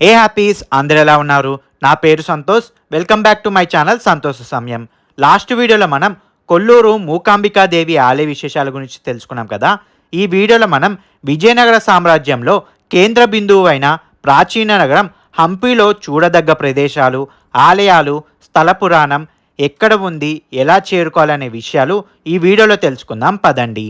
ఏ happies అందరు ఎలా ఉన్నారు? నా పేరు Santosh. Welcome back to my channel సంతోష సమయం. లాస్ట్ వీడియోలో మనం కొల్లూరు మూకాంబికాదేవి ఆలయ విశేషాల గురించి తెలుసుకున్నాం కదా. ఈ వీడియోలో మనం విజయనగర సామ్రాజ్యంలో కేంద్ర బిందువు అయిన ప్రాచీన నగరం హంపీలో చూడదగ్గ ప్రదేశాలు, ఆలయాలు, స్థల పురాణం ఎక్కడ ఉంది, ఎలా చేరుకోవాలనే విషయాలు ఈ వీడియోలో తెలుసుకుందాం పదండి.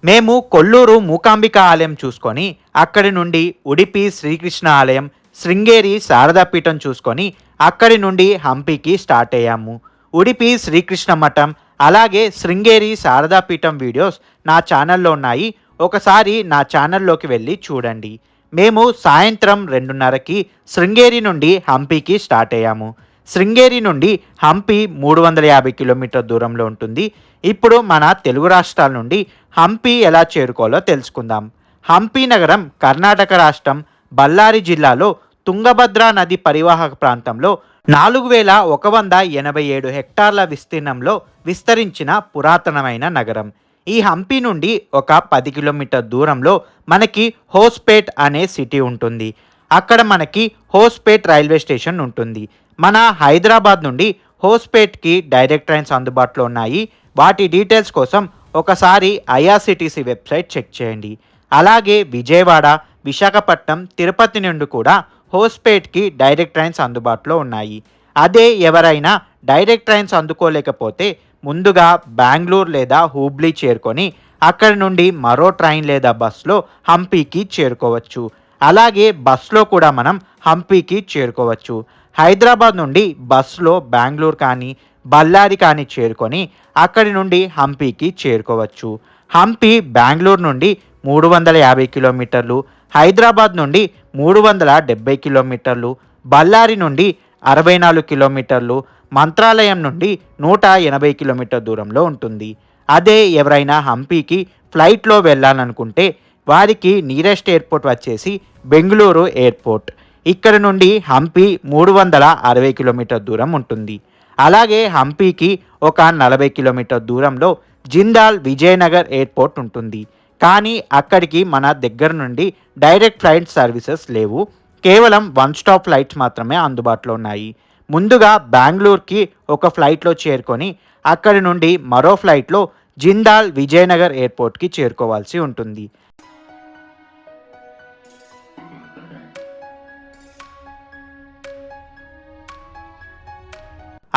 మేము కొల్లూరు మూకాంబిక ఆలయం చూసుకొని అక్కడి నుండి ఉడిపి శ్రీకృష్ణ ఆలయం, శృంగేరి శారదాపీఠం చూసుకొని అక్కడి నుండి హంపీకి స్టార్ట్ అయ్యాము. ఉడిపి శ్రీకృష్ణ మఠం అలాగే శృంగేరి శారదాపీఠం వీడియోస్ నా ఛానల్లో ఉన్నాయి. ఒకసారి నా ఛానల్లోకి వెళ్ళి చూడండి. మేము సాయంత్రం 2:30కి శృంగేరి నుండి హంపీకి స్టార్ట్ అయ్యాము. శృంగేరి నుండి హంపి 350 కిలోమీటర్ దూరంలో ఉంటుంది. ఇప్పుడు మన తెలుగు రాష్ట్రాల నుండి హంపి ఎలా చేరుకోవాలో తెలుసుకుందాం. హంపి నగరం కర్ణాటక రాష్ట్రం బళ్ళారి జిల్లాలో తుంగభద్రా నది పరివాహక ప్రాంతంలో 4187 హెక్టార్ల విస్తీర్ణంలో విస్తరించిన పురాతనమైన నగరం. ఈ హంపి నుండి ఒక 10 కిలోమీటర్ దూరంలో మనకి హోస్పేట్ అనే సిటీ ఉంటుంది. అక్కడ మనకి హోస్పేట్ రైల్వే స్టేషన్ ఉంటుంది. మన హైదరాబాద్ నుండి హోస్పేట్కి డైరెక్ట్ ట్రైన్స్ అందుబాటులో ఉన్నాయి. వాటి డీటెయిల్స్ కోసం ఒకసారి ఐఆర్సిటీసీ వెబ్సైట్ చెక్ చేయండి. అలాగే విజయవాడ, విశాఖపట్నం, తిరుపతి నుండి కూడా హోస్పేట్కి డైరెక్ట్ ట్రైన్స్ అందుబాటులో ఉన్నాయి. అదే ఎవరైనా డైరెక్ట్ ట్రైన్స్ అందుకోలేకపోతే ముందుగా బెంగళూరు లేదా హూబ్లీ చేరుకొని అక్కడి నుండి మరో ట్రైన్ లేదా బస్లో హంపీకి చేరుకోవచ్చు. అలాగే బస్లో కూడా మనం హంపీకి చేరుకోవచ్చు. హైదరాబాద్ నుండి బస్సులో బెంగళూరు కానీ బళ్ళారి కానీ చేరుకొని అక్కడి నుండి హంపీకి చేరుకోవచ్చు. హంపి బెంగళూరు నుండి 350 కిలోమీటర్లు, హైదరాబాద్ నుండి 370 కిలోమీటర్లు, బళ్ళారి నుండి 64 కిలోమీటర్లు, మంత్రాలయం నుండి 180 కిలోమీటర్ దూరంలో ఉంటుంది. అదే ఎవరైనా హంపీకి ఫ్లైట్లో వెళ్ళాలనుకుంటే వారికి నియరెస్ట్ ఎయిర్పోర్ట్ వచ్చేసి బెంగళూరు ఎయిర్పోర్ట్. ఇక్కడ నుండి హంపి 360 కిలోమీటర్ దూరం ఉంటుంది. అలాగే హంపీకి ఒక 40 కిలోమీటర్ దూరంలో జిందాల్ విజయనగర్ ఎయిర్పోర్ట్ ఉంటుంది. కానీ అక్కడికి మన దగ్గర నుండి డైరెక్ట్ ఫ్లైట్ సర్వీసెస్ లేవు. కేవలం 1 స్టాప్ ఫ్లైట్స్ మాత్రమే అందుబాటులో ఉన్నాయి. ముందుగా బెంగళూరుకి ఒక ఫ్లైట్లో చేరుకొని అక్కడి నుండి మరో ఫ్లైట్లో జిందాల్ విజయనగర్ ఎయిర్పోర్ట్కి చేరుకోవాల్సి ఉంటుంది.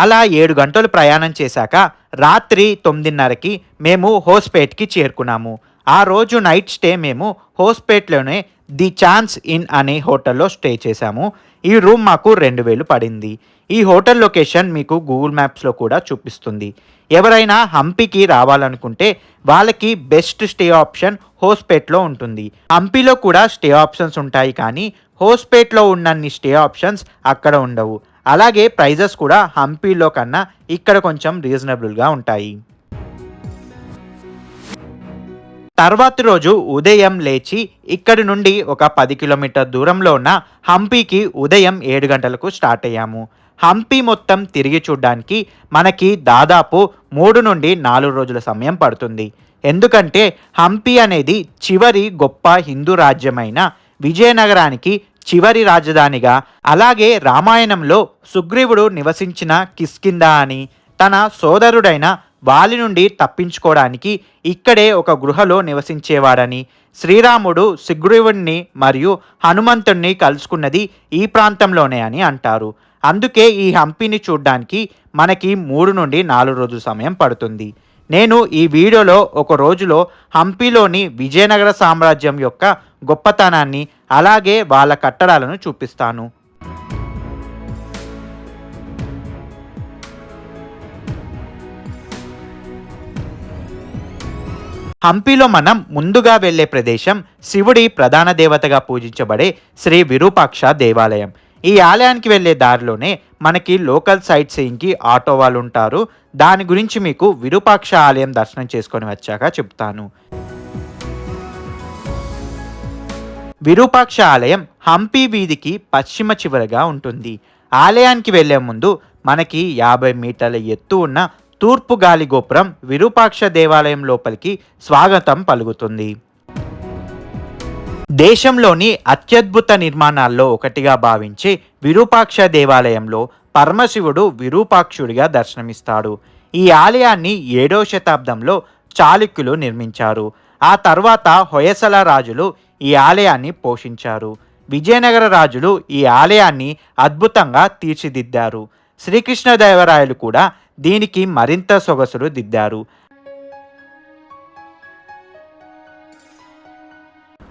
అలా 7 గంటలు ప్రయాణం చేశాక రాత్రి 9:30కి మేము హోస్పేట్కి చేరుకున్నాము. ఆ రోజు నైట్ స్టే మేము హోస్పేట్లోనే ది ఛాన్స్ ఇన్ అనే హోటల్లో స్టే చేశాము. ఈ రూమ్ మాకు 2000 పడింది. ఈ హోటల్ లొకేషన్ మీకు గూగుల్ మ్యాప్స్లో కూడా చూపిస్తుంది. ఎవరైనా హంపీకి రావాలనుకుంటే వాళ్ళకి బెస్ట్ స్టే ఆప్షన్ హోస్పేట్లో ఉంటుంది. హంపీలో కూడా స్టే ఆప్షన్స్ ఉంటాయి, కానీ హోస్పేట్లో ఉన్నన్ని స్టే ఆప్షన్స్ అక్కడ ఉండవు. అలాగే ప్రైజెస్ కూడా హంపీలో కన్నా ఇక్కడ కొంచెం రీజనబుల్గా ఉంటాయి. తర్వాతి రోజు ఉదయం లేచి ఇక్కడి నుండి ఒక 10 కిలోమీటర్ దూరంలో ఉన్న హంపీకి ఉదయం 7 గంటలకు స్టార్ట్ అయ్యాము. హంపీ మొత్తం తిరిగి చూడడానికి మనకి దాదాపు 3 నుండి 4 రోజుల సమయం పడుతుంది. ఎందుకంటే హంపీ అనేది చివరి గొప్ప హిందూ రాజ్యమైన విజయనగరానికి చివరి రాజధానిగా, అలాగే రామాయణంలో సుగ్రీవుడు నివసించిన కిష్కింధ అని, తన సోదరుడైన వాలి నుండి తప్పించుకోవడానికి ఇక్కడే ఒక గృహలో నివసించేవాడని, శ్రీరాముడు సుగ్రీవుడిని మరియు హనుమంతుడిని కలుసుకున్నది ఈ ప్రాంతంలోనే అని అంటారు. అందుకే ఈ హంపీని చూడ్డానికి మనకి 3 నుండి 4 రోజుల సమయం పడుతుంది. నేను ఈ వీడియోలో ఒక రోజులో హంపీలోని విజయనగర సామ్రాజ్యం యొక్క గొప్పతనాన్ని అలాగే వాళ్ళ కట్టడాలను చూపిస్తాను. హంపీలో మనం ముందుగా వెళ్లే ప్రదేశం శివుడి ప్రధాన దేవతగా పూజించబడే శ్రీ విరూపాక్ష దేవాలయం. ఈ ఆలయానికి వెళ్లే దారిలోనే మనకి లోకల్ సైట్ సీయింగ్కి ఆటో వాళ్ళు ఉంటారు. దాని గురించి మీకు విరూపాక్ష ఆలయం దర్శనం చేసుకొని వచ్చాక చెప్తాను. విరూపాక్ష ఆలయం హంపీ వీధికి పశ్చిమ చివరగా ఉంటుంది. ఆలయానికి వెళ్లే ముందు మనకి 50 మీటర్ల ఎత్తు ఉన్న తూర్పు గాలి గోపురం విరూపాక్ష దేవాలయం లోపలికి స్వాగతం పలుకుతుంది. దేశంలోని అత్యద్భుత నిర్మాణాల్లో ఒకటిగా భావించే విరూపాక్ష దేవాలయంలో పరమశివుడు విరూపాక్షుడిగా దర్శనమిస్తాడు. ఈ ఆలయాన్ని 7వ శతాబ్దంలో చాళుక్యులు నిర్మించారు. ఆ తర్వాత హొయసల రాజులు ఈ ఆలయాన్ని పోషించారు. విజయనగర రాజులు ఈ ఆలయాన్ని అద్భుతంగా తీర్చిదిద్దారు. శ్రీకృష్ణదేవరాయలు కూడా దీనికి మరింత సొగసులు దిద్దారు.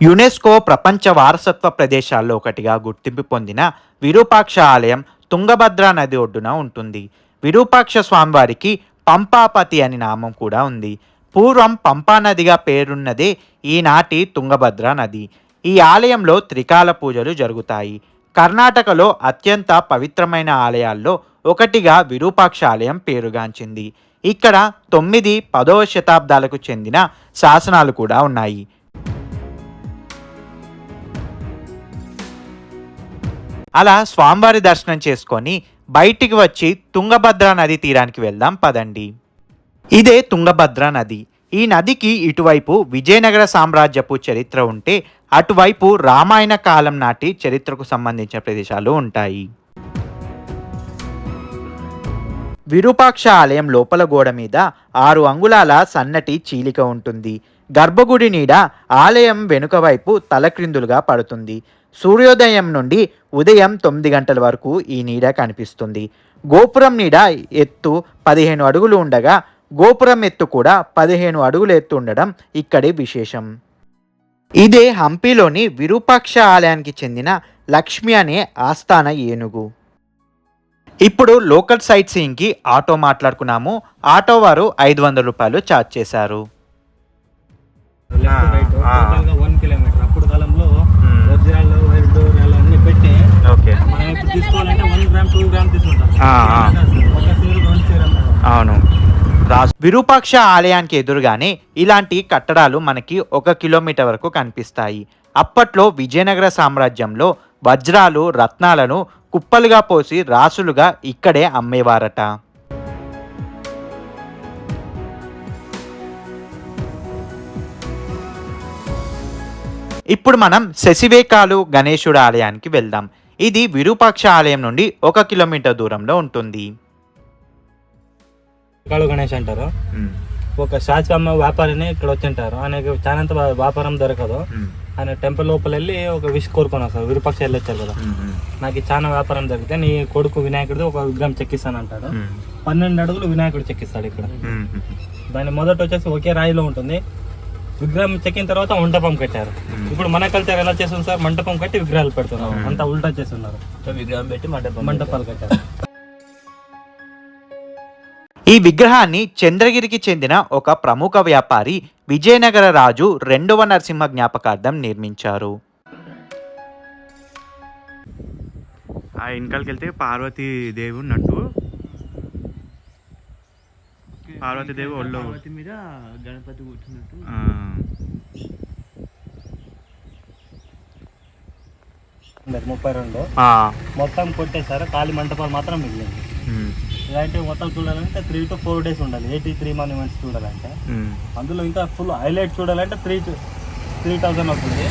యునెస్కో ప్రపంచ వారసత్వ ప్రదేశాల్లో ఒకటిగా గుర్తింపు పొందిన విరూపాక్ష ఆలయం తుంగభద్ర నది ఒడ్డున ఉంటుంది. విరూపాక్ష స్వామివారికి పంపాపతి అని నామం కూడా ఉంది. పూర్వం పంపా నదిగా పేరున్నదే ఈనాటి తుంగభద్ర నది. ఈ ఆలయంలో త్రికాల పూజలు జరుగుతాయి. కర్ణాటకలో అత్యంత పవిత్రమైన ఆలయాల్లో ఒకటిగా విరూపాక్ష ఆలయం పేరుగాంచింది. ఇక్కడ 9, 10వ శతాబ్దాలకు చెందిన శాసనాలు కూడా ఉన్నాయి. అలా స్వామివారి దర్శనం చేసుకొని బయటికి వచ్చి తుంగభద్ర నది తీరానికి వెళ్దాం పదండి. ఇదే తుంగభద్ర నది. ఈ నదికి ఇటువైపు విజయనగర సామ్రాజ్యపు చరిత్ర ఉంటే అటువైపు రామాయణ కాలం నాటి చరిత్రకు సంబంధించిన ప్రదేశాలు ఉంటాయి. విరూపాక్ష ఆలయం లోపల గోడ మీద 6 అంగుళాల సన్నటి చీలిక ఉంటుంది. గర్భగుడి నీడ ఆలయం వెనుక వైపు తలక్రిందులుగా పడుతుంది. సూర్యోదయం నుండి ఉదయం 9 గంటల వరకు ఈ నీడ కనిపిస్తుంది. గోపురం నీడ ఎత్తు 15 అడుగులు ఉండగా గోపురం ఎత్తు కూడా 15 అడుగుల ఎత్తు ఉండడం ఇక్కడి విశేషం. ఇదే హంపీలోని విరూపాక్ష ఆలయానికి చెందిన లక్ష్మి అనే ఆస్థాన ఏనుగు. ఇప్పుడు లోకల్ సైట్ సీయింగ్కి ఆటో మాట్లాడుకున్నాము. ఆటో వారు 500 రూపాయలు ఛార్జ్ చేశారు. అవును. విరూపాక్ష ఆలయానికి ఎదురుగానే ఇలాంటి కట్టడాలు మనకి 1 కిలోమీటర్ వరకు కనిపిస్తాయి. అప్పట్లో విజయనగర సామ్రాజ్యంలో వజ్రాలు, రత్నాలను కుప్పలుగా పోసి రాసులుగా ఇక్కడే అమ్మేవారట. ఇప్పుడు మనం శశివేకాలు గణేశుడు ఆలయానికి వెళ్దాం. ఇది విరూపాక్ష ఆలయం నుండి 1 కిలోమీటర్ దూరంలో ఉంటుంది. గణేష్ అంటారు. ఒక శాస్త్రమ్మ వ్యాపారిని ఇక్కడ వచ్చింటారు. ఆయనకి చాలంత వ్యాపారం దొరకదు. ఆయన టెంపుల్ లోపల వెళ్ళి ఒక విష్ కోరుకొని వస్తారు. విరూపాక్ష వెళ్ళొచ్చారు కదా, నాకు చాలా వ్యాపారం జరిగితే నీ కొడుకు వినాయకుడిది ఒక విగ్రహం చెక్కిస్తాను అంటాడు. 12 అడుగులు వినాయకుడు చెక్కిస్తాడు ఇక్కడ. దాని మొదట వచ్చేసి ఒకే రాయిలో ఉంటుంది. విగ్రహం చెక్కిన తర్వాత మంటపం కట్టారు. ఇప్పుడు మన కల్చర్ ఎలా చేస్తుంది సార్, మంటపం కట్టి విగ్రహాలు పెడుతున్నారు. అంతా ఉల్టా చేస్తున్నారు. విగ్రహం పెట్టి మంటపాలు కట్టారు. ఈ విగ్రహాన్ని చంద్రగిరికి చెందిన ఒక ప్రముఖ వ్యాపారి విజయనగర రాజు 2వ నరసింహ జ్ఞాపకార్థం నిర్మించారు. ఆ వెనకాలకి వెళ్తే పార్వతీదేవి ఉన్నట్టు, పార్వతీదేవి ఒళ్ళో మీద గణపతి కూర్చున్నట్టు 32 మొత్తం కొట్టేశారు. ఖాళీ మంటపాలు మాత్రం మిగిలింది. ఇలాంటివి మొత్తం చూడాలంటే 3 to 4 days ఉండాలి. 83 monuments చూడాలంటే. అందులో ఇంకా ఫుల్ హైలైట్ చూడాలంటే 3,000 అవుతుంది.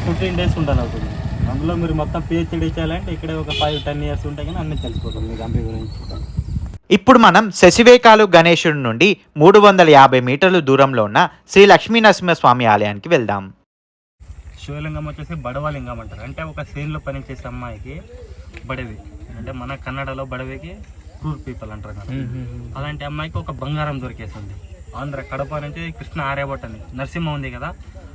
15 days ఉండాలి అవుతుంది. అందులో మీరు మొత్తం PhD చేయాలంటే ఇక్కడే ఒక 5-10 years ఉంటే కానీ అన్నీ తెలిసిపోతుంది మీకు హంపి గురించి. ఇప్పుడు మనం శశివేకాలు గణేశుడి నుండి 350 మీటర్లు దూరంలో ఉన్న శ్రీ లక్ష్మీ నరసింహస్వామి ఆలయానికి వెళ్దాం. శివలింగం వచ్చేసి బడవలింగం అంటారు. అంటే ఒక సీన్లో పనిచేసే అమ్మాయికి బడవి, అంటే మన కన్నడలో బడవికి క్రూర్ పీపుల్ అంటారు కదా, అలాంటి అమ్మాయికి ఒక బంగారం దొరికేసింది. ఆంధ్ర కడప నుంచి కృష్ణ ఆర్యభట్ అని నరసింహ ఉంది కదా,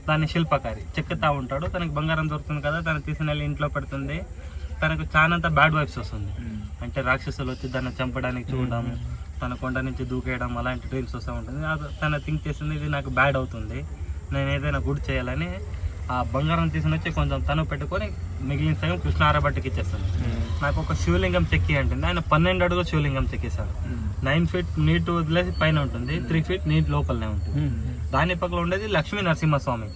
దాన్ని శిల్పకారి చెక్కుతా ఉంటాడు. తనకి బంగారం దొరుకుతుంది కదా, తను తీసుకుని వెళ్ళి ఇంట్లో పెడుతుంది. తనకు చాలా బ్యాడ్ వైబ్స్ వస్తుంది. అంటే రాక్షసులు వచ్చి దాన్ని చంపడానికి చూడడం, తన కొండ నుంచి దూకేయడం అలాంటి డ్రీమ్స్ వస్తూ ఉంటుంది. తను థింక్ చేసింది ఇది నాకు బ్యాడ్ అవుతుంది, నేను ఏదైనా గుడ్ చేయాలని ఆ బంగారం తీసుకుని వచ్చి కొంచెం తను పెట్టుకొని మిగిలిన సగం కృష్ణ ఆరబట్టికి ఇచ్చేస్తాను. నాకు ఒక శివలింగం చెక్కి అంటుంది. ఆయన 12 అడుగులు శివలింగం చెక్కేశాడు. 9 ఫీట్ నీట్ వదిలేసి పైన ఉంటుంది, 3 ఫీట్ నీట్ లోపలనే ఉంటుంది. దాని పక్కన ఉండేది లక్ష్మీ నరసింహస్వామి.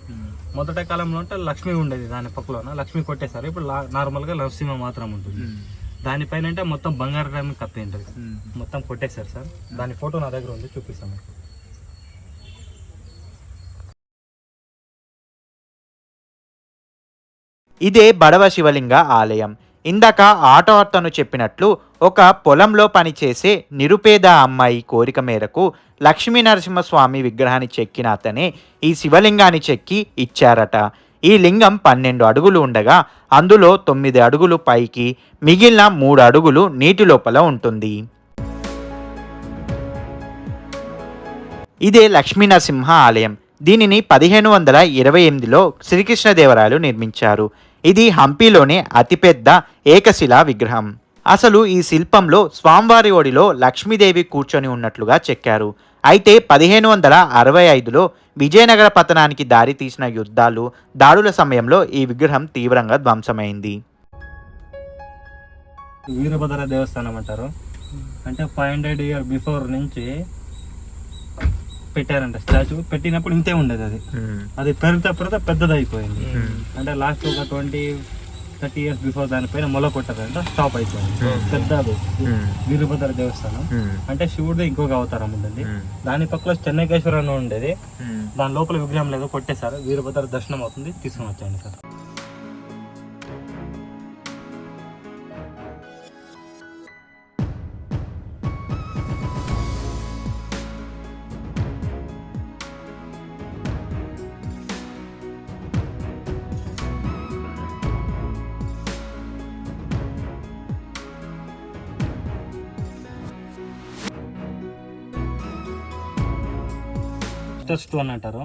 మొదట కాలంలో అంటే లక్ష్మి ఉండేది దాని పక్కన, లక్ష్మి కొట్టేశారు. ఇప్పుడు నార్మల్గా నరసింహ మాత్రం ఉంటుంది. దానిపైన అంటే మొత్తం బంగారం కప్పి ఉంటుంది, మొత్తం కొట్టేశారు సార్. దాని ఫోటో నా దగ్గర ఉంది, చూపిస్తాను. ఇదే బడవ శివలింగ ఆలయం. ఇందాక ఆటో అతను చెప్పినట్లు ఒక పొలంలో పనిచేసే నిరుపేద అమ్మాయి కోరిక మేరకు లక్ష్మీ నరసింహస్వామి విగ్రహాన్ని చెక్కిన అతనే ఈ శివలింగాన్ని చెక్కి ఇచ్చారట. ఈ లింగం 12 అడుగులు ఉండగా అందులో 9 అడుగులు పైకి, మిగిలిన 3 అడుగులు నీటి లోపల ఉంటుంది. ఇదే లక్ష్మీ నరసింహ ఆలయం. దీనిని 1528లో శ్రీకృష్ణదేవరాయలు నిర్మించారు. ఇది హంపీలోనే అతిపెద్ద ఏకశిలా విగ్రహం. అసలు ఈ శిల్పంలో స్వామివారి ఒడిలో లక్ష్మీదేవి కూర్చొని ఉన్నట్లుగా చెక్కారు. అయితే 1565లో విజయనగర పతనానికి దారితీసిన యుద్ధాలు, దాడుల సమయంలో ఈ విగ్రహం తీవ్రంగా ధ్వంసమైంది. వీరభద్ర దేవస్థానం అంటారు. అంటే 500 ఇయర్ బిఫోర్ నుంచి పెట్టారంట స్టాచ్యూ. పెట్టినప్పుడు ఇంతే ఉండేది, అది పెరుగుతా పెద్దది అయిపోయింది. అంటే లాస్ట్ ఒక 20-30 ఇయర్స్ బిఫోర్ దానిపైన మొల కొట్టారంట, స్టాప్ అయిపోయింది. పెద్దది వీరభద్ర దేవస్థానం. అంటే శివుడు ఇంకొక అవతారం ఉండేది. దాని పక్కన చెన్నకేశ్వర అని ఉండేది, దాని లోపల విగ్రహం లేదో కొట్టేశారు. వీరభద్ర దర్శనం అవుతుంది, తీసుకొని వచ్చాను సార్. స్టోన్ అంటారు.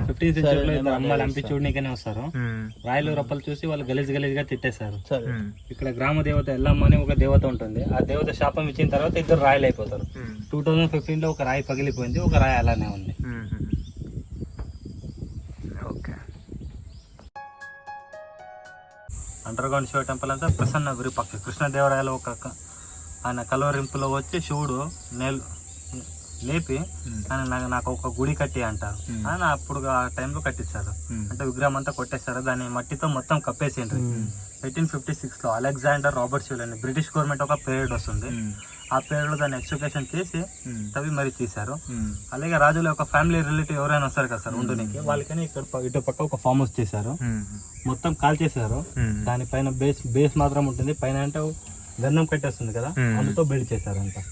15th సెంచరీలో ఇద్దరు అమ్మాయిలు హంపి చూడనీకనే వస్తారు. రాయలు రప్పలు చూసి వాళ్ళు గలీజ్ గా తిట్టేశారు. ఇక్కడ గ్రామ దేవత ఎల్లమ్మ అని ఒక దేవత ఉంటుంది. ఆ దేవత శాపం ఇచ్చిన తర్వాత ఇద్దరు రాయలు అయిపోతారు. 2015లో ఒక రాయి పగిలిపోయింది, ఒక రాయి అలానే ఉంది. అండర్ గ్రౌండ్ శివ టెంపుల్ అంతా ప్రసన్న విరూపాక్ష కృష్ణదేవరాయలు ఒక ఆయన కలవరింపులో వచ్చి శివుడు లేపి ఆయన నాకు ఒక గుడి కట్టి అంటారు. ఆయన అప్పుడు ఆ టైంలో కట్టించారు. అంటే విగ్రహం అంతా కొట్టేస్తారు, దాన్ని మట్టితో మొత్తం కప్పేసిండ్రు. 1856లో అలెగ్జాండర్ రాబర్ట్స్ అని బ్రిటిష్ గవర్నమెంట్ ఒక పీరియడ్ వస్తుంది. ఆ పీరియడ్ లో దాన్ని ఎక్స్కవేషన్ చేసి తవ్వి మరి తీశారు. అలాగే రాజుల యొక్క ఫ్యామిలీ రిలేటివ్ ఎవరైనా వస్తారు కదా సార్ ఉండడానికి, వాళ్ళకని ఇక్కడ ఇటు పక్క ఒక ఫామ్ హౌస్ చేశారు, మొత్తం కాల్ చేశారు. దానిపైన బేస్ మాత్రం ఉంటుంది, పైన అంటే గంధం కట్టేస్తుంది కదా, అందుతో బిల్డ్ చేశారు అంతా.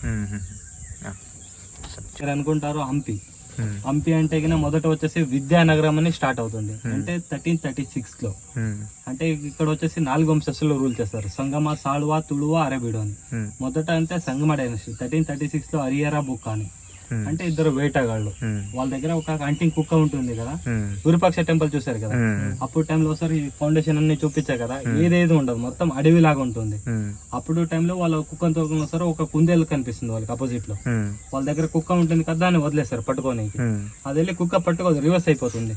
ఇక్కడ అనుకుంటారు హంపి అంటే మొదట వచ్చేసి విద్యానగరం అని స్టార్ట్ అవుతుంది. అంటే 1336లో. అంటే ఇక్కడ వచ్చేసి 4 వంశస్థులు రూల్ చేస్తారు, సంగమ, సాళువ, తుళువ, అరబిడు అని. మొదట అంటే సంగమ డైనస్టీ 1336లో అరియరా బుక్ అని, అంటే ఇద్దరు వేటగాళ్ళు. వాళ్ళ దగ్గర ఒక హంటింగ్ కుక్క ఉంటుంది కదా, విరూపాక్ష టెంపుల్ చూసారు కదా, అప్పుడు టైంలో ఒకసారి ఫౌండేషన్ అన్ని చూపించారు కదా, ఏదేది ఉండదు, మొత్తం అడవి లాగా ఉంటుంది. అప్పుడు టైంలో వాళ్ళ కుక్కను తోలుకున్న సరే ఒక కుందేలు కనిపిస్తుంది వాళ్ళకి అపోజిట్ లో. వాళ్ళ దగ్గర కుక్క ఉంటుంది కదా, దాన్ని వదిలేస్తారు పట్టుకొని. అది వెళ్ళి కుక్క పట్టుకోదు, రివర్స్ అయిపోతుంది.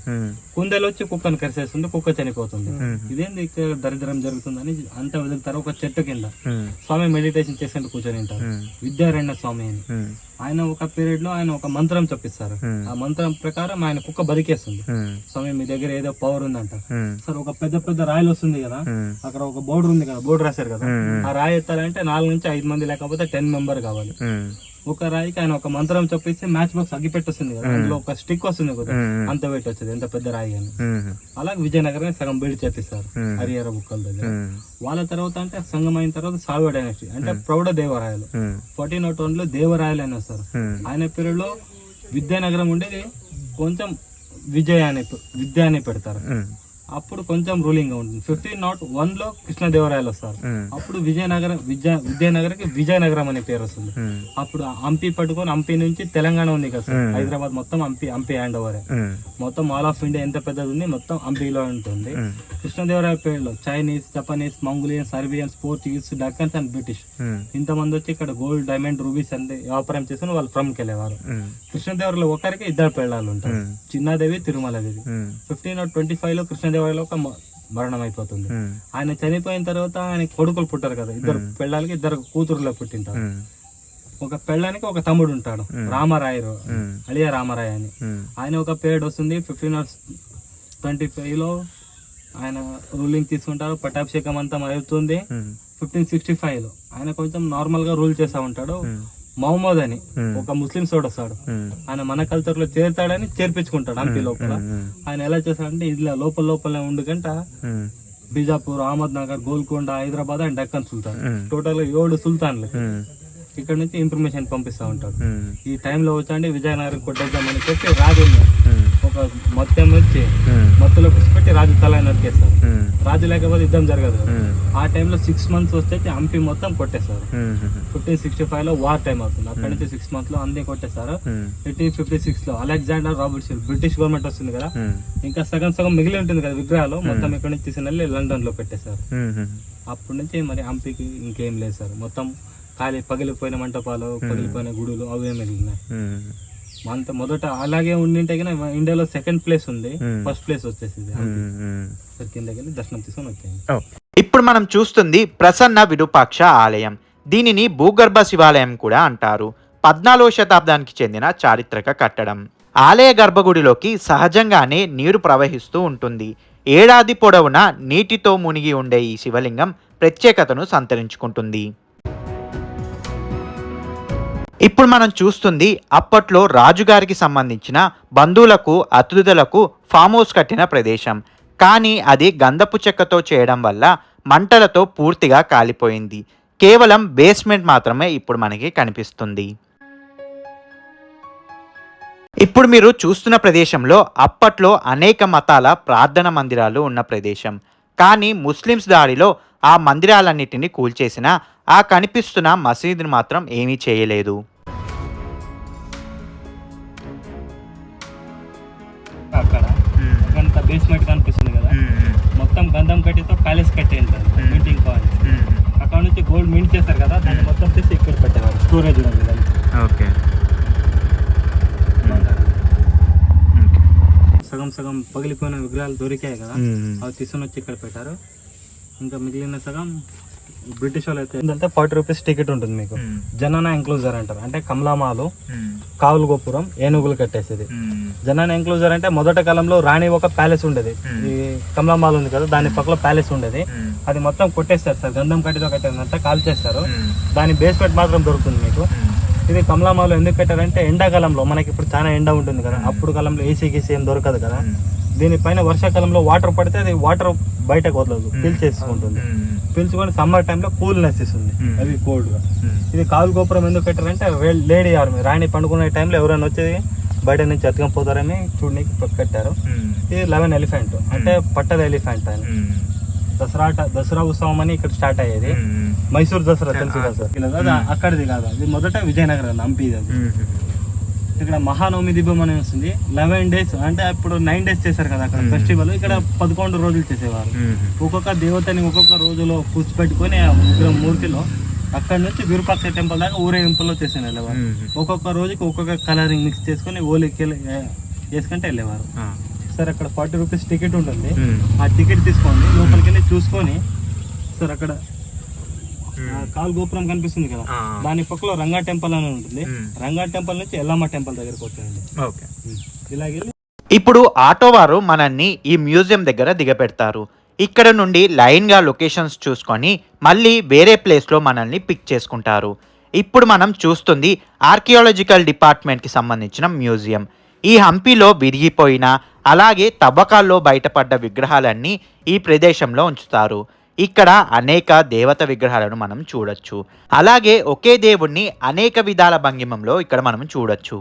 కుందేలు వచ్చి కుక్కను కరిసేస్తుంది, కుక్క చనిపోతుంది. ఇదేంది ఇక్కడ దరిద్రం జరుగుతుందని అంతా వదులుతారు. ఒక చెట్టు కింద స్వామి మెడిటేషన్ చేసుకుంటూ కూర్చొని ఉంటారు, విద్యారణ్య స్వామి అని. ఆయన ఒక పీరియడ్ లో ఆయన ఒక మంత్రం చెప్పిస్తారు. ఆ మంత్రం ప్రకారం ఆయన కుక్క బతికేస్తుంది. స్వామి మీ దగ్గర ఏదో పవర్ ఉందంట సార్. ఒక పెద్ద రాయలు వస్తుంది కదా, అక్కడ ఒక బోర్డర్ ఉంది కదా, బోర్డు రాశారు కదా, ఆ రాయి ఎత్తాలంటే 4 నుంచి 5 మంది లేకపోతే 10 మెంబర్ కావాలి. ఒక రాయికి ఆయన ఒక మంత్రం చెప్పిస్తే మ్యాచ్ బాక్స్ అగ్గిపెట్టి వస్తుంది కదా, అందులో ఒక స్టిక్ వస్తుంది కదా, అంత వెయిట్ వచ్చేది, ఎంత పెద్ద రాయి అని. అలాగే విజయనగరం సగం బిల్డ్ చేపిస్తారు హరిహర బుక్కల దగ్గర. వాళ్ళ తర్వాత అంటే సంగం అయిన తర్వాత సాల్వ డైనస్టీ అంటే ప్రౌఢ దేవరాయలు. 1401లో దేవరాయలు అని వస్తారు. ఆయన పీరియడ్ లో విద్యానగరం ఉండేది కొంచెం విద్య అని పెడతారు. అప్పుడు కొంచెం రూలింగ్ గా ఉంటుంది. 1501 లో కృష్ణదేవరాయలు వస్తారు. అప్పుడు విజయనగరకి విజయనగరం అనే పేరు వస్తుంది. అప్పుడు హంపి పట్టుకొని హంపి నుంచి తెలంగాణ ఉంది కదా సార్, హైదరాబాద్ మొత్తం హంపి హ్యాండ్ ఓవర్. మొత్తం ఆల్ ఆఫ్ ఇండియా ఎంత పెద్దది ఉంది మొత్తం హంపిలో ఉంటుంది. కృష్ణదేవరాయ పేరులో Chinese, Japanese, Mongolian, Serbians, Portuguese, Deccans and British ఇంతమంది వచ్చి ఇక్కడ గోల్డ్, డైమండ్, రూబీస్ అన్ని వ్యాపారం చేసుకుని వాళ్ళు ఫ్రమ్కి వెళ్ళేవారు. కృష్ణదేవరాయలు ఒకరికి 2 పెళ్ళాలు ఉంటారు, చిన్నదేవి, తిరుమలదేవి. 1525 లో కృష్ణదేవరాయలు ఒక మరణం అయిపోతుంది. ఆయన చనిపోయిన తర్వాత ఆయన కొడుకులు పుట్టారు కదా, 2 పెళ్ళాలకి 2 కూతురులో పుట్టింటారు. ఒక పెళ్ళానికి ఒక తమ్ముడు ఉంటాడు, రామరాయరు, అలియా రామరాయ అని. ఆయన ఒక పీరియడ్ వస్తుంది 1525 లో ఆయన రూలింగ్ తీసుకుంటారు. పట్టాభిషేకం అంతా అవుతుంది. 1565 లో ఆయన కొంచెం నార్మల్ గా రూల్ చేస్తా ఉంటాడు. మహమ్మద్ అని ఒక ముస్లిం సోడు వస్తాడు, ఆయన మన కల్చర్ లో చేరుతాడని చేర్పించుకుంటాడు హంపి లోపల. ఆయన ఎలా చేస్తాడంటే ఇలా లోపలనే ఉండుకంట బీజాపూర్, అహ్మద్ నగర్, గోల్కొండ, హైదరాబాద్ అండ్ డక్కన్ సుల్తాన్, టోటల్ 7 సుల్తాన్లు ఇక్కడ నుంచి ఇన్ఫర్మేషన్ పంపిస్తా ఉంటాడు. ఈ టైంలో వచ్చండి విజయనగరం కొట్టేద్దామని చెప్పి రాజు ఒక మొత్తం వచ్చి మత్తులో కూర్చిపెట్టి రాజు తల నరికేస్తారు. రాజు లేకపోతే యుద్ధం జరగదు. ఆ టైంలో 6 months వస్తే హంపి మొత్తం కొట్టేస్తారు. 1565 లో వార్ టైం అవుతుంది. అక్కడి నుంచి 6 months లో అన్ని కొట్టేస్తారు. 1856 లో అలెగ్జాండర్ రాబర్ట్స్ బ్రిటిష్ గవర్నమెంట్ వస్తుంది కదా, ఇంకా సగం మిగిలి ఉంటుంది కదా విగ్రహాలు, మొత్తం ఇక్కడ నుంచి తీసుకెళ్ళి లండన్ లో పెట్టేశారు. అప్పటి నుంచి మరి హంపికి ఇంకేం లేదు సార్, మొత్తం ఖాళీ పగిలిపోయిన మంటపాలు, పగిలిపోయిన గుడులు అవే మిగిలినాయి. అంత మొదట అలాగే ఉండింటే ఇండియాలో 2nd ప్లేస్ ఉంది, 1st ప్లేస్ వచ్చేసింది. కిందకి వెళ్ళి దర్శనం తీసుకొని వచ్చాయి. ఇప్పుడు మనం చూస్తుంది ప్రసన్న విరూపాక్ష ఆలయం. దీనిని భూగర్భ శివాలయం కూడా అంటారు. 14వ శతాబ్దానికి చెందిన చారిత్రక కట్టడం. ఆలయ గర్భగుడిలోకి సహజంగానే నీరు ప్రవహిస్తూ ఉంటుంది. ఏడాది పొడవునా నీటితో మునిగి ఉండే ఈ శివలింగం ప్రత్యేకతను సంతరించుకుంటుంది. ఇప్పుడు మనం చూస్తుంది అప్పట్లో రాజుగారికి సంబంధించిన బంధువులకు, అతిథులకు ఫామ్ హౌస్ కట్టిన ప్రదేశం. కానీ అది గంధపు చెక్కతో చేయడం వల్ల మంటలతో పూర్తిగా కాలిపోయింది. కేవలం బేస్మెంట్ మాత్రమే ఇప్పుడు మనకి కనిపిస్తుంది. ఇప్పుడు మీరు చూస్తున్న ప్రదేశంలో అప్పట్లో అనేక మతాల ప్రార్థన మందిరాలు ఉన్న ప్రదేశం. కానీ ముస్లిమ్స్ దాడిలో ఆ మందిరాలన్నిటిని కూల్చేసిన ఆ కనిపిస్తున్న మసీదుని మాత్రం ఏమీ చేయలేదు. అక్కడ బేస్మెంట్ కనిపిస్తుంది కదా, మొత్తం గంధం కట్టితో ప్యాలెస్ కట్టి ఉంటారు, మీటింగ్ పాయింట్. అక్కడ నుంచి గోల్డ్ మింట్ చేస్తారు కదా, దాన్ని మొత్తం తీసి ఇక్కడ పెట్టేవారు. స్టోరేజ్ ఉంది. ఓకే, సగం పగిలిపోయిన విగ్రహాలు దొరికాయి కదా, అవి తీసుకొని వచ్చి ఇక్కడ పెట్టారు. ఇంకా మిగిలిన సగం బ్రిటిష్ వాళ్ళు అయితే ఏంటంటే 40 రూపీస్ టికెట్ ఉంటుంది మీకు. జనానా ఎంక్లూజర్ అంటారు, అంటే కమలామాలు, కావులు గోపురం, ఏనుగులు కట్టేసేది. జనానా ఎంక్లూజర్ అంటే మొదటి కాలంలో రాణి ఒక ప్యాలెస్ ఉండేది. ఈ కమలామాల్ ఉంది కదా, దాని పక్కలో ప్యాలెస్ ఉండేది. అది మొత్తం కొట్టేస్తారు సార్, గంధం కట్టితో కట్టేదంతా కాల్ చేస్తారు. దాని బేస్మెంట్ మాత్రం దొరుకుతుంది మీకు. ఇది కమలామాలు ఎందుకు పెట్టారంటే ఎండాకాలంలో మనకి ఇప్పుడు చాలా ఎండ ఉంటుంది కదా, అప్పుడు కాలంలో ఏసీ గీసీ ఏం దొరకదు కదా, దీనిపైన వర్షాకాలంలో వాటర్ పడితే అది వాటర్ బయటకు వదలదు, పీల్చేసుకుంటుంది. పీల్చుకొని సమ్మర్ టైంలో కూల్నెస్ ఇస్తుంది, అవి కోల్డ్ గా. ఇది కాలు గోపురం ఎందుకు పెట్టారంటే లేడీ ఆర్మీ, రాణి పండుకునే టైంలో ఎవరైనా వచ్చేది బయట నుంచి ఎత్తుకొని చూడడానికి కట్టారు. ఇది 11 ఎలిఫెంట్, అంటే పట్టద ఎలిఫెంట్ అని. దసరా ఉత్సవం అని ఇక్కడ స్టార్ట్ అయ్యేది. మైసూర్ దసరా తెలుసు కదా సార్, అక్కడిది కాదు, ఇది మొదట విజయనగరం హంపి. ఇక్కడ మహానవమి దీపం అని వస్తుంది. 11 days, అంటే ఇప్పుడు 9 days చేశారు కదా అక్కడ ఫెస్టివల్, ఇక్కడ 11 రోజులు చేసేవారు. ఒక్కొక్క దేవతని ఒక్కొక్క రోజులో కూర్చిపెట్టుకొని ఆ మూర్తిలో అక్కడ నుంచి విరూపాక్ష టెంపుల్ దాకా ఊరేగింపులో చేసి వెళ్ళేవారు. ఒక్కొక్క రోజుకి ఒక్కొక్క కలరింగ్ మిక్స్ చేసుకుని ఓలికి చేసుకుంటే వెళ్ళేవారు. సార్ అక్కడ 40 రూపీస్ టికెట్ ఉంటుంది, ఆ టికెట్ తీసుకోండి, లోపలికి వెళ్ళి చూసుకొని సార్ అక్కడ కాల్ గోపురం కనిపిస్తుంది కదా, దాని పక్కలో రంగా టెంపుల్ అని ఉంటుంది. రంగా టెంపుల్ నుంచి ఎల్లమ్మ టెంపుల్ దగ్గరకు వచ్చేయండి. ఇలాగే ఇప్పుడు ఆటో వారు మనల్ని ఈ మ్యూజియం దగ్గర దిగపెడతారు. ఇక్కడ నుండి లైన్గా లొకేషన్స్ చూసుకొని మళ్ళీ వేరే ప్లేస్లో మనల్ని పిక్ చేసుకుంటారు. ఇప్పుడు మనం చూస్తుంది ఆర్కియాలజికల్ డిపార్ట్మెంట్కి సంబంధించిన మ్యూజియం. ఈ హంపిలో విరిగిపోయిన అలాగే తవ్వకాల్లో బయటపడ్డ విగ్రహాలన్నీ ఈ ప్రదేశంలో ఉంచుతారు. ఇక్కడ అనేక దేవత విగ్రహాలను మనం చూడొచ్చు. అలాగే ఒకే దేవుణ్ణి అనేక విధాల భంగిమంలో ఇక్కడ మనం చూడొచ్చు.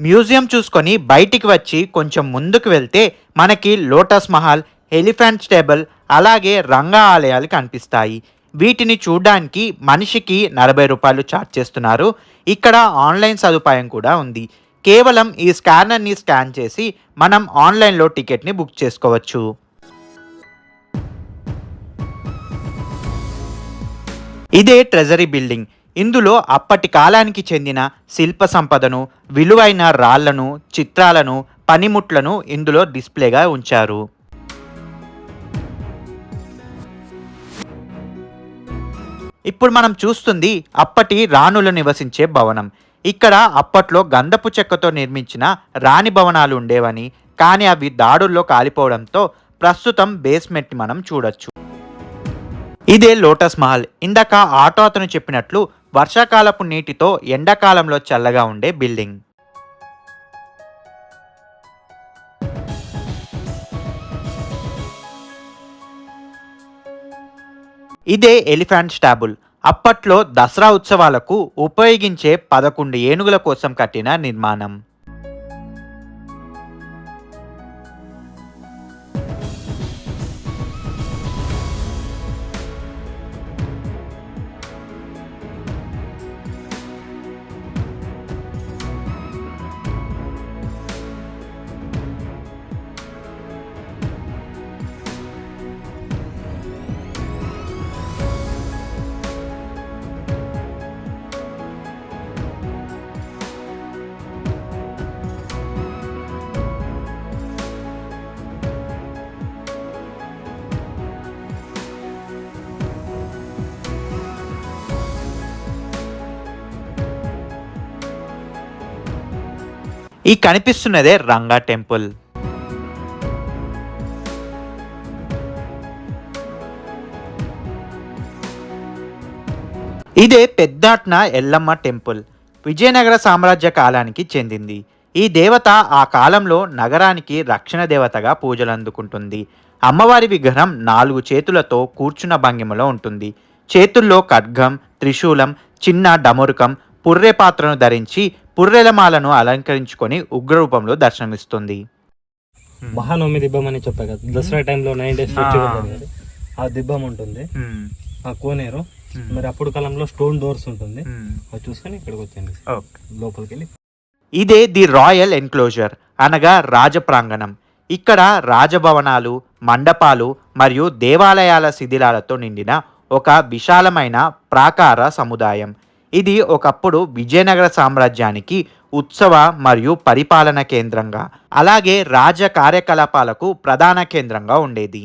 మ్యూజియం చూసుకొని బయటికి వచ్చి కొంచెం ముందుకు వెళ్తే మనకి లోటస్ మహల్, ఎలిఫెంట్ స్టేబుల్, అలాగే రంగా ఆలయాలు కనిపిస్తాయి. వీటిని చూడడానికి మనిషికి 40 రూపాయలు ఛార్జ్ చేస్తున్నారు. ఇక్కడ ఆన్లైన్ సదుపాయం కూడా ఉంది. కేవలం ఈ స్కానర్ని స్కాన్ చేసి మనం ఆన్లైన్లో టికెట్ని బుక్ చేసుకోవచ్చు. ఇదే ట్రెజరీ బిల్డింగ్. ఇందులో అప్పటి కాలానికి చెందిన శిల్ప సంపదను, విలువైన రాళ్లను, చిత్రాలను, పనిముట్లను ఇందులో డిస్ప్లేగా ఉంచారు. ఇప్పుడు మనం చూస్తుంది అప్పటి రాణులు నివసించే భవనం. ఇక్కడ అప్పట్లో గంధపు చెక్కతో నిర్మించిన రాణి భవనాలు ఉండేవని, కానీ అవి దాడుల్లో కాలిపోవడంతో ప్రస్తుతం బేస్మెంట్ మనం చూడొచ్చు. ఇదే లోటస్ మహల్. ఇందాక ఆటో అతను చెప్పినట్లు వర్షాకాలపు నీటితో ఎండాకాలంలో చల్లగా ఉండే బిల్డింగ్. ఇదే ఎలిఫెంట్ స్టాబుల్. అప్పట్లో దసరా ఉత్సవాలకు ఉపయోగించే 11 ఏనుగుల కోసం కట్టిన నిర్మాణం. ఈ కనిపిస్తున్నదే రంగా టెంపుల్. ఇదే పెద్దాట్న ఎల్లమ్మ టెంపుల్. విజయనగర సామ్రాజ్య కాలానికి చెందింది. ఈ దేవత ఆ కాలంలో నగరానికి రక్షణ దేవతగా పూజలు అందుకుంటుంది. అమ్మవారి విగ్రహం 4 చేతులతో కూర్చున్న భంగిమలో ఉంటుంది. చేతుల్లో ఖడ్గం, త్రిశూలం, చిన్న డమరుకం, పుర్రె పాత్రను ధరించి పుర్రెలమాలను అలంకరించుకొని ఉగ్రరూపంలో దర్శనమిస్తుంది. మహానవమి దిబ్బం అని చెప్పా కదా, దసరా టైంలో 9 days ఫెస్టివల్. ఆ దిబ్బం ఉంటుంది, ఆ కోనేరు. మరి అప్పుడు కాలంలో స్టోన్ డోర్స్ ఉంటుంది, అది చూసుకొని ఇక్కడికి వచ్చాను లోపలికి వెళ్ళి. ఇదే ది రాయల్ ఎన్క్లోజర్ అనగా రాజ ప్రాంగణం. ఇక్కడ రాజభవనాలు, మండపాలు మరియు దేవాలయాల శిథిలాలతో నిండిన ఒక విశాలమైన ప్రాకార సముదాయం. ఇది ఒకప్పుడు విజయనగర సామ్రాజ్యానికి ఉత్సవ మరియు పరిపాలన కేంద్రంగా, అలాగే రాజ కార్యకలాపాలకు ప్రధాన కేంద్రంగా ఉండేది.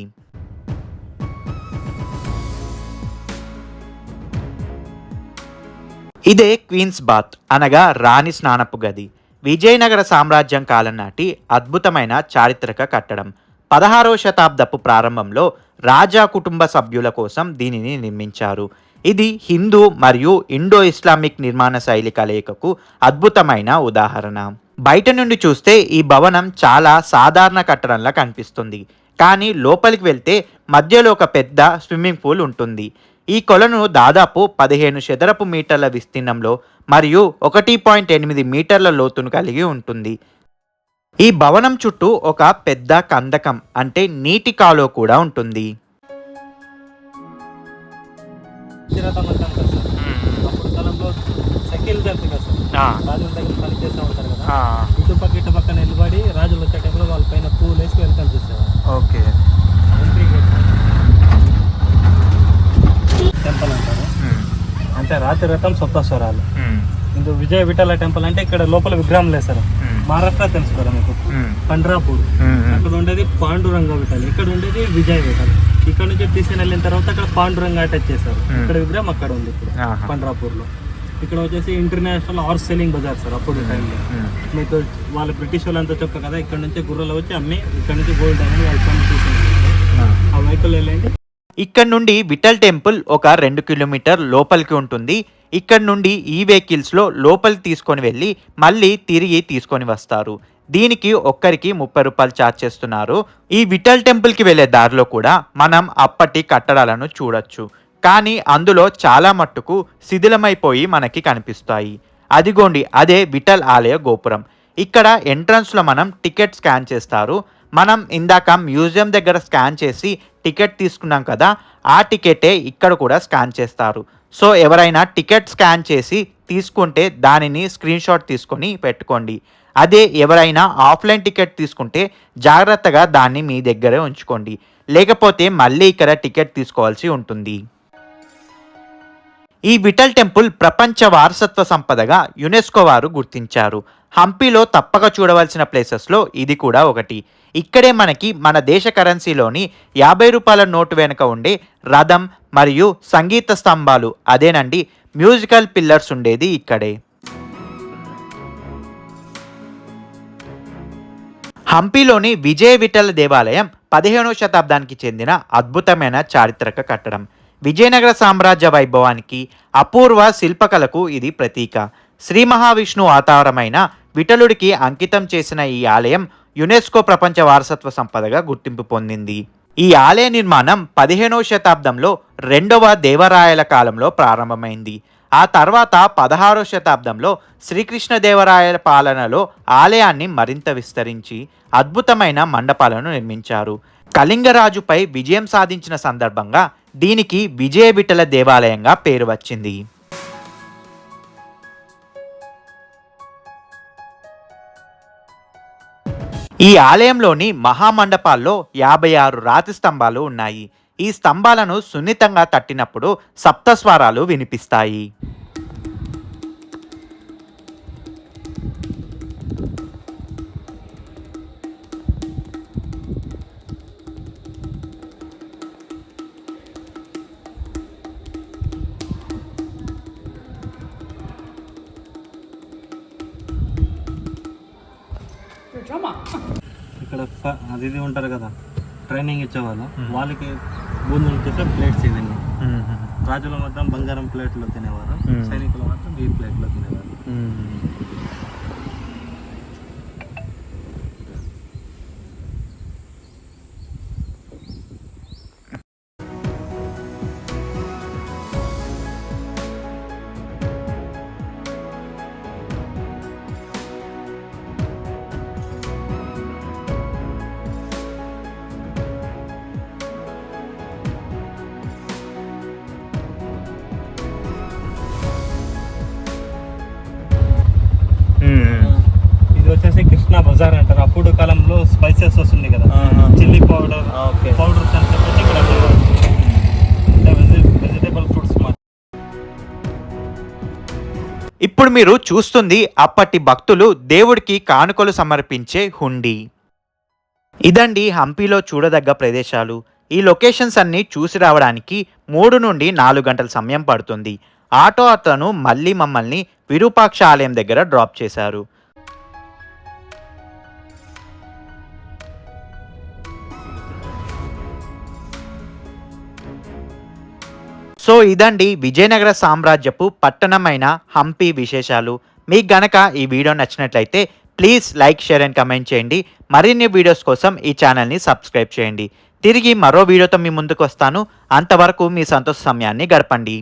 ఇదే క్వీన్స్ బాత్ అనగా రాణి స్నానపు గది. విజయనగర సామ్రాజ్యం కాలం నాటి అద్భుతమైన చారిత్రక కట్టడం. 16వ శతాబ్దపు ప్రారంభంలో రాజా కుటుంబ సభ్యుల కోసం దీనిని నిర్మించారు. ఇది హిందూ మరియు ఇండో ఇస్లామిక్ నిర్మాణ శైలి కలయికకు అద్భుతమైన ఉదాహరణ. బయట నుండి చూస్తే ఈ భవనం చాలా సాధారణ కట్టడంలా కనిపిస్తుంది, కానీ లోపలికి వెళ్తే మధ్యలో ఒక పెద్ద స్విమ్మింగ్ పూల్ ఉంటుంది. ఈ కొలను దాదాపు 15 చదరపు మీటర్ల విస్తీర్ణంలో మరియు 1.8 మీటర్ల లోతును కలిగి ఉంటుంది. ఈ భవనం చుట్టూ ఒక పెద్ద కందకం అంటే నీటి కాలువ కూడా ఉంటుంది. అప్పుడు కాలంలో సైకిల్ తెలుసు కదా సార్, రాజుల దగ్గర పని చేస్తూ ఉంటారు కదా, ఇటుపక్క నిలబడి రాజులు వచ్చే టైంలో వాళ్ళ పైన పూలు వేసి వెల్కమ్ చేసేవారు. ఓకే, టెంపుల్ అంటారు. అంటే రాతి రథం సప్తస్వరాలు. ఇందు విజయ విఠల టెంపుల్ అంటే ఇక్కడ లోపల విగ్రహం లేదు సార్. మహారాష్ట్ర తెలుసు కదా మీకు, పండ్రాపూర్ అక్కడ ఉండేది పాండురంగ విఠల్, ఇక్కడ ఉండేది విజయ విఠల్. ఇక్కడ నుంచి తీసుకుని వెళ్ళిన తర్వాత అక్కడ పాండురంగ అటాచ్ చేశారు. ఇక్కడ విగ్రహం అక్కడ ఉంది ఇప్పుడు పండ్రాపూర్ లో. ఇక్కడ వచ్చేసి ఇంటర్నేషనల్ హార్స్ సెల్లింగ్ బజార్ సార్. అప్పుడు టైంలో మీకు వాళ్ళు బ్రిటిష్ వాళ్ళంతా చెప్పారు కదా, ఇక్కడ నుంచి గుర్రాలు వచ్చి అమ్మి ఇక్కడ నుంచి గోల్డ్ అనేది వాళ్ళు పని తీసుకుంటారు. ఆ వెహికల్ వెళ్ళండి. ఇక్కడ నుండి విఠల్ టెంపుల్ ఒక 2 కిలోమీటర్ లోపలికి ఉంటుంది. ఇక్కడ నుండి ఈ వెహికల్స్లో లోపలికి తీసుకొని వెళ్ళి మళ్ళీ తిరిగి తీసుకొని వస్తారు. దీనికి ఒక్కరికి 30 రూపాయలు ఛార్జ్ చేస్తున్నారు. ఈ విఠల్ టెంపుల్కి వెళ్ళే దారిలో కూడా మనం అప్పటి కట్టడాలను చూడొచ్చు, కానీ అందులో చాలా మట్టుకు శిథిలమైపోయి మనకి కనిపిస్తాయి. అదిగోండి, అదే విఠల్ ఆలయ గోపురం. ఇక్కడ ఎంట్రన్స్లో మనం టికెట్ స్కాన్ చేస్తారు. మనం ఇందాక మ్యూజియం దగ్గర స్కాన్ చేసి టికెట్ తీసుకున్నాం కదా, ఆ టికెటే ఇక్కడ కూడా స్కాన్ చేస్తారు. సో ఎవరైనా టికెట్ స్కాన్ చేసి తీసుకుంటే దానిని స్క్రీన్ షాట్ తీసుకొని పెట్టుకోండి. అదే ఎవరైనా ఆఫ్లైన్ టికెట్ తీసుకుంటే జాగ్రత్తగా దాన్ని మీ దగ్గరే ఉంచుకోండి, లేకపోతే మళ్ళీ ఇక్కడ టికెట్ తీసుకోవాల్సి ఉంటుంది. ఈ విఠల్ టెంపుల్ ప్రపంచ వారసత్వ సంపదగా యునెస్కో వారు గుర్తించారు. హంపీలో తప్పక చూడవలసిన ప్లేసెస్లో ఇది కూడా ఒకటి. ఇక్కడే మనకి మన దేశ కరెన్సీలోని 50 రూపాయల నోటు వెనుక ఉండే రథం మరియు సంగీత స్తంభాలు, అదేనండి మ్యూజికల్ పిల్లర్స్ ఉండేది ఇక్కడే. హంపీలోని విజయ విఠల దేవాలయం 15వ శతాబ్దానికి చెందిన అద్భుతమైన చారిత్రక కట్టడం. విజయనగర సామ్రాజ్య వైభవానికి, అపూర్వ శిల్పకళకు ఇది ప్రతీక. శ్రీ మహావిష్ణు అవతారమైన విఠలుడికి అంకితం చేసిన ఈ ఆలయం యునెస్కో ప్రపంచ వారసత్వ సంపదగా గుర్తింపు పొందింది. ఈ ఆలయ నిర్మాణం 15వ శతాబ్దంలో 2వ దేవరాయల కాలంలో ప్రారంభమైంది. ఆ తర్వాత 16వ శతాబ్దంలో శ్రీకృష్ణదేవరాయల పాలనలో ఆలయాన్ని మరింత విస్తరించి అద్భుతమైన మండపాలను నిర్మించారు. కళింగరాజుపై విజయం సాధించిన సందర్భంగా దీనికి విజయ విఠల దేవాలయంగా పేరు వచ్చింది. ఈ ఆలయంలోని మహామండపాల్లో 56 రాతి స్తంభాలు ఉన్నాయి. ఈ స్తంభాలను సున్నితంగా తట్టినప్పుడు సప్తస్వరాలు వినిపిస్తాయి. ఇక్కడ అది ఇది ఉంటారు కదా, ట్రైనింగ్ ఇచ్చేవాళ్ళు, వాళ్ళకి బూందులు చేసే ప్లేట్స్ ఇవన్నీ. రాజులు మాత్రం బంగారం ప్లేట్లో తినేవారు, సైనికులు మాత్రం ఈ ప్లేట్లో తినేవారు. వచ్చేసి కృష్ణా బజార్ అంటారు. అప్పుడు కాలంలో స్పైసెస్ వస్తుంది కదా, చిల్లీ పౌడర్ పౌడర్స్ అని చెప్పేసి ఇక్కడ వెజిటేబుల్ ఫ్రూట్స్. ఇప్పుడు మీరు చూస్తుంది అప్పటి భక్తులు దేవుడికి కానుకలు సమర్పించే హుండీ. ఇదండి హంపీలో చూడదగ్గ ప్రదేశాలు. ఈ లొకేషన్స్ అన్నీ చూసి రావడానికి 3 నుండి 4 గంటల సమయం పడుతుంది. ఆటో అతను మళ్ళీ మమ్మల్ని విరూపాక్ష ఆలయం దగ్గర డ్రాప్ చేశారు. సో ఇదండి విజయనగర సామ్రాజ్యపు పట్టణమైన హంపి విశేషాలు. మీకు గనక ఈ వీడియో నచ్చినట్లయితే please like, share and comment చేయండి. మరిన్ని వీడియోస్ కోసం ఈ ఛానల్ని సబ్స్క్రైబ్ చేయండి. తిరిగి మరో వీడియోతో మీ ముందుకు వస్తాను. అంతవరకు మీ సంతోష సమయాన్ని గడపండి.